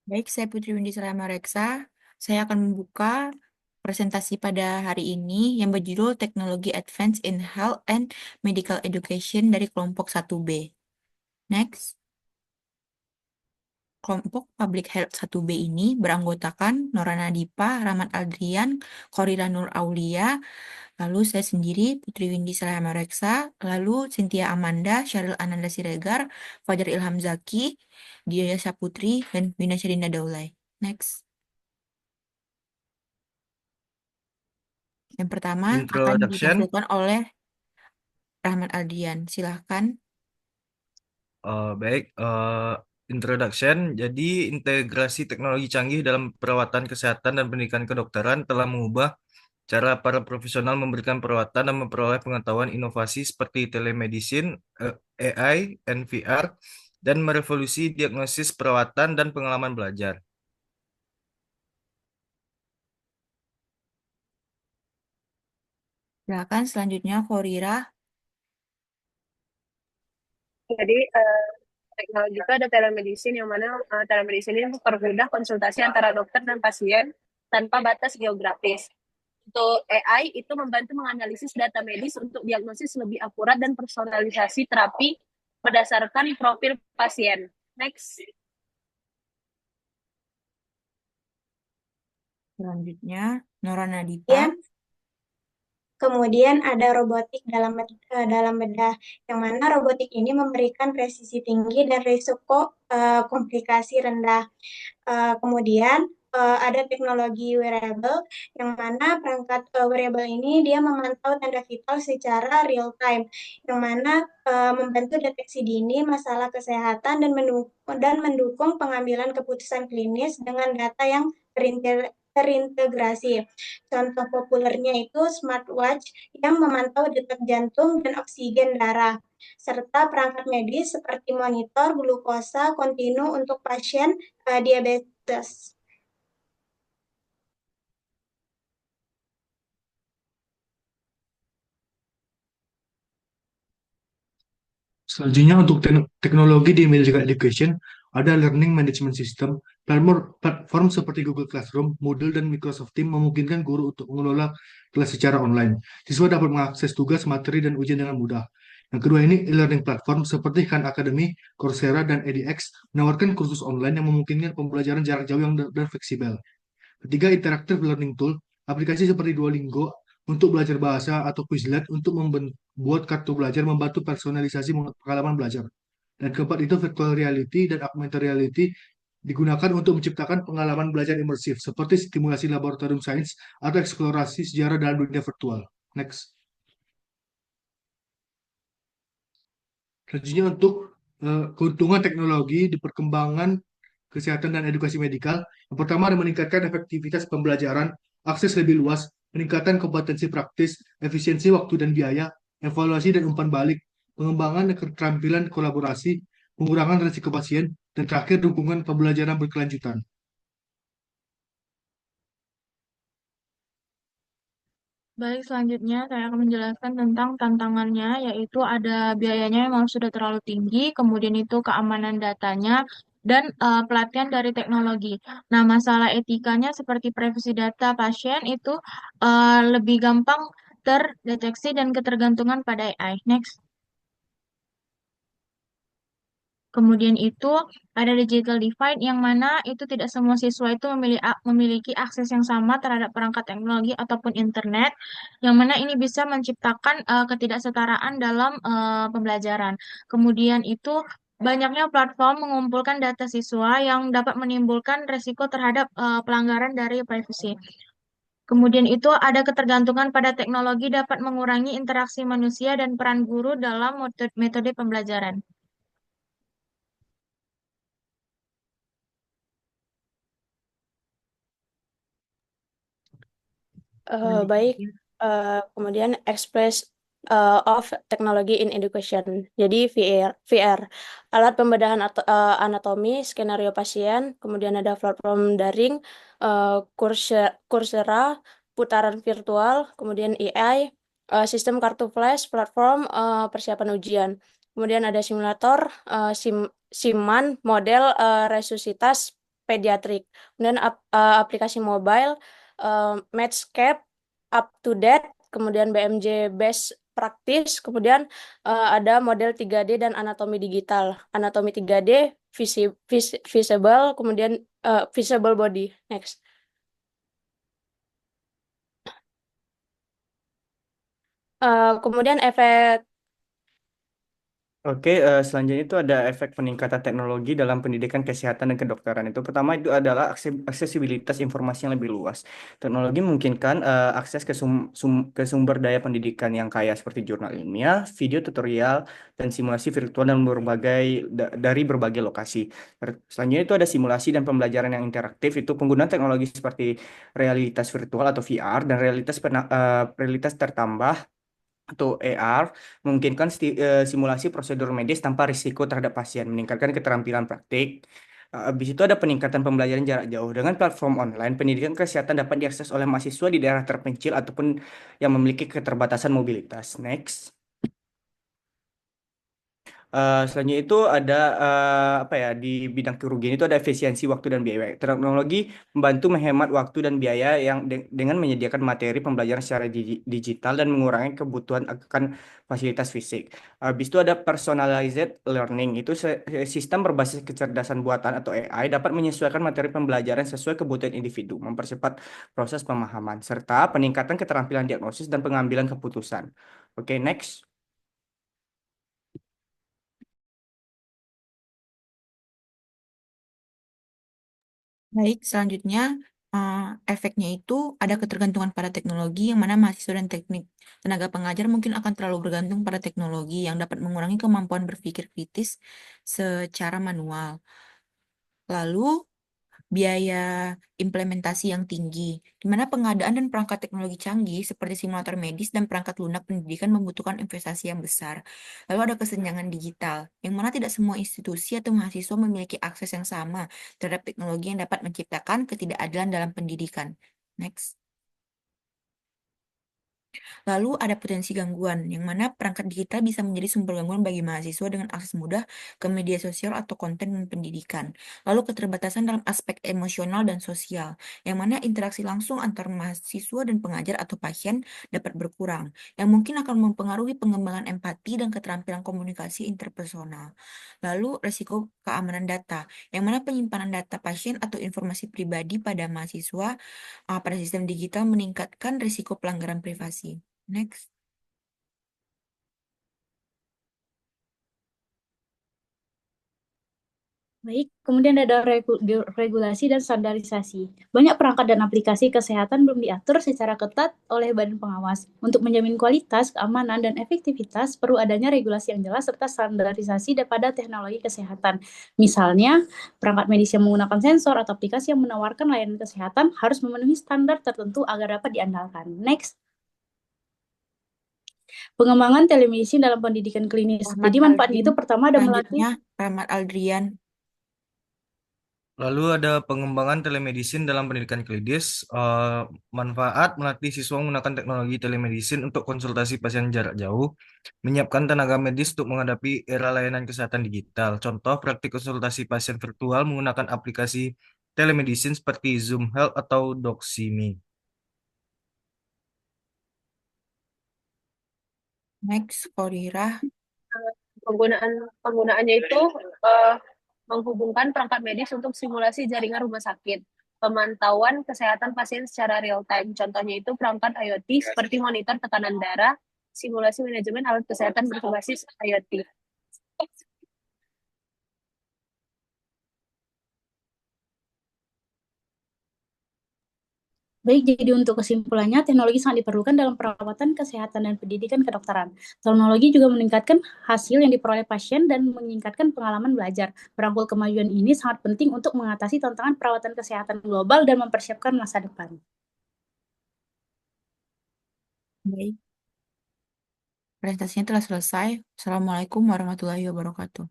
Baik, saya Putri Windy Salama Reksa. Saya akan membuka presentasi pada hari ini yang berjudul Teknologi Advance in Health and Medical Education dari kelompok 1B. Next, kelompok Public Health 1B ini beranggotakan Norana Dipa, Rahmat Aldrian, Korira Nur Aulia, lalu saya sendiri Putri Windy Salama Reksa, lalu Cynthia Amanda, Syaril Ananda Siregar, Fajar Ilham Zaki, Dia Saputri, dan Wina Sherina Daulay. Next. Yang pertama akan Introduction. ditampilkan oleh Rahmat Aldian. Silahkan. Baik. Introduction. Jadi integrasi teknologi canggih dalam perawatan kesehatan dan pendidikan kedokteran telah mengubah cara para profesional memberikan perawatan dan memperoleh pengetahuan inovasi seperti telemedicine, AI, NVR, dan merevolusi diagnosis perawatan dan pengalaman belajar. Silakan selanjutnya Korira. Jadi teknologi itu ada telemedicine yang mana telemedicine ini mempermudah konsultasi antara dokter dan pasien tanpa batas geografis. Untuk AI itu membantu menganalisis data medis untuk diagnosis lebih akurat dan personalisasi terapi berdasarkan profil pasien. Next. Selanjutnya Nora Nadipa. Ya. Kemudian ada robotik dalam bedah, yang mana robotik ini memberikan presisi tinggi dan risiko komplikasi rendah. Kemudian ada teknologi wearable, yang mana perangkat wearable ini dia memantau tanda vital secara real time, yang mana membantu deteksi dini masalah kesehatan dan mendukung pengambilan keputusan klinis dengan data yang terintegrasi. Contoh populernya itu smartwatch yang memantau detak jantung dan oksigen darah, serta perangkat medis seperti monitor glukosa kontinu untuk pasien diabetes. Selanjutnya untuk teknologi di medical education, ada learning management system. Platform seperti Google Classroom, Moodle, dan Microsoft Teams memungkinkan guru untuk mengelola kelas secara online. Siswa dapat mengakses tugas, materi, dan ujian dengan mudah. Yang kedua ini e-learning platform seperti Khan Academy, Coursera, dan edX menawarkan kursus online yang memungkinkan pembelajaran jarak jauh dan fleksibel. Ketiga, interactive learning tool, aplikasi seperti Duolingo untuk belajar bahasa atau Quizlet untuk membuat kartu belajar membantu personalisasi pengalaman belajar. Dan keempat itu virtual reality dan augmented reality digunakan untuk menciptakan pengalaman belajar imersif seperti stimulasi laboratorium sains atau eksplorasi sejarah dalam dunia virtual. Next. Selanjutnya untuk keuntungan teknologi di perkembangan kesehatan dan edukasi medikal. Yang pertama adalah meningkatkan efektivitas pembelajaran, akses lebih luas, peningkatan kompetensi praktis, efisiensi waktu dan biaya, evaluasi dan umpan balik, pengembangan keterampilan kolaborasi, pengurangan risiko pasien, dan terakhir dukungan pembelajaran berkelanjutan. Baik, selanjutnya saya akan menjelaskan tentang tantangannya, yaitu ada biayanya yang memang sudah terlalu tinggi, kemudian itu keamanan datanya, dan pelatihan dari teknologi. Nah, masalah etikanya seperti privasi data pasien itu lebih gampang terdeteksi dan ketergantungan pada AI. Next. Kemudian itu ada digital divide yang mana itu tidak semua siswa itu memiliki akses yang sama terhadap perangkat teknologi ataupun internet, yang mana ini bisa menciptakan ketidaksetaraan dalam pembelajaran. Kemudian itu banyaknya platform mengumpulkan data siswa yang dapat menimbulkan resiko terhadap pelanggaran dari privacy. Kemudian itu ada ketergantungan pada teknologi dapat mengurangi interaksi manusia dan peran guru dalam metode pembelajaran. Baik, kemudian express of Technology in Education. Jadi VR, alat pembedahan anatomi, skenario pasien, kemudian ada platform daring, Coursera, putaran virtual, kemudian AI, sistem kartu flash, platform persiapan ujian. Kemudian ada simulator, SIMAN, model resusitasi pediatrik. Kemudian aplikasi mobile, Medscape, Up to Date, kemudian BMJ Best Practice, kemudian ada model 3D dan anatomi digital. Anatomi 3D, visible, kemudian visible body. Next. Kemudian efek Oke, selanjutnya itu ada efek peningkatan teknologi dalam pendidikan kesehatan dan kedokteran. Itu pertama itu adalah aksesibilitas informasi yang lebih luas. Teknologi memungkinkan akses ke sumber daya pendidikan yang kaya seperti jurnal ilmiah, video tutorial, dan simulasi virtual dari berbagai lokasi. Selanjutnya itu ada simulasi dan pembelajaran yang interaktif. Itu penggunaan teknologi seperti realitas virtual atau VR dan realitas tertambah atau AR memungkinkan simulasi prosedur medis tanpa risiko terhadap pasien, meningkatkan keterampilan praktik. Habis itu ada peningkatan pembelajaran jarak jauh. Dengan platform online, pendidikan kesehatan dapat diakses oleh mahasiswa di daerah terpencil ataupun yang memiliki keterbatasan mobilitas. Next. Selanjutnya itu ada apa ya di bidang kerugian itu ada efisiensi waktu dan biaya. Teknologi membantu menghemat waktu dan biaya dengan menyediakan materi pembelajaran secara digital dan mengurangi kebutuhan akan fasilitas fisik. Habis itu ada personalized learning itu sistem berbasis kecerdasan buatan atau AI dapat menyesuaikan materi pembelajaran sesuai kebutuhan individu, mempercepat proses pemahaman serta peningkatan keterampilan diagnosis dan pengambilan keputusan. Oke, next. Baik, selanjutnya efeknya itu ada ketergantungan pada teknologi yang mana mahasiswa dan tenaga pengajar mungkin akan terlalu bergantung pada teknologi yang dapat mengurangi kemampuan berpikir kritis secara manual. Lalu biaya implementasi yang tinggi, di mana pengadaan dan perangkat teknologi canggih seperti simulator medis dan perangkat lunak pendidikan membutuhkan investasi yang besar. Lalu ada kesenjangan digital, yang mana tidak semua institusi atau mahasiswa memiliki akses yang sama terhadap teknologi yang dapat menciptakan ketidakadilan dalam pendidikan. Next. Lalu ada potensi gangguan, yang mana perangkat digital bisa menjadi sumber gangguan bagi mahasiswa dengan akses mudah ke media sosial atau konten dan pendidikan. Lalu keterbatasan dalam aspek emosional dan sosial, yang mana interaksi langsung antar mahasiswa dan pengajar atau pasien dapat berkurang, yang mungkin akan mempengaruhi pengembangan empati dan keterampilan komunikasi interpersonal. Lalu risiko keamanan data, yang mana penyimpanan data pasien atau informasi pribadi pada mahasiswa pada sistem digital meningkatkan risiko pelanggaran privasi. Next. Baik, kemudian ada regulasi dan standarisasi. Banyak perangkat dan aplikasi kesehatan belum diatur secara ketat oleh badan pengawas. Untuk menjamin kualitas, keamanan, dan efektivitas, perlu adanya regulasi yang jelas serta standarisasi pada teknologi kesehatan. Misalnya, perangkat medis yang menggunakan sensor atau aplikasi yang menawarkan layanan kesehatan harus memenuhi standar tertentu agar dapat diandalkan. Next. Pengembangan telemedicine dalam pendidikan klinis. Jadi manfaatnya itu pertama ada melatih. Selanjutnya, Rahmat Aldrian. Lalu ada pengembangan telemedicine dalam pendidikan klinis. Manfaat melatih siswa menggunakan teknologi telemedicine untuk konsultasi pasien jarak jauh, menyiapkan tenaga medis untuk menghadapi era layanan kesehatan digital. Contoh praktik konsultasi pasien virtual menggunakan aplikasi telemedicine seperti Zoom Health atau Doxime. Next, Korira. Penggunaannya itu menghubungkan perangkat medis untuk simulasi jaringan rumah sakit, pemantauan kesehatan pasien secara real time. Contohnya itu perangkat IoT seperti monitor tekanan darah, simulasi manajemen alat kesehatan berbasis IoT. Baik, jadi untuk kesimpulannya, teknologi sangat diperlukan dalam perawatan kesehatan dan pendidikan kedokteran. Teknologi juga meningkatkan hasil yang diperoleh pasien dan meningkatkan pengalaman belajar. Merangkul kemajuan ini sangat penting untuk mengatasi tantangan perawatan kesehatan global dan mempersiapkan masa depan. Baik. Presentasinya telah selesai. Assalamualaikum warahmatullahi wabarakatuh.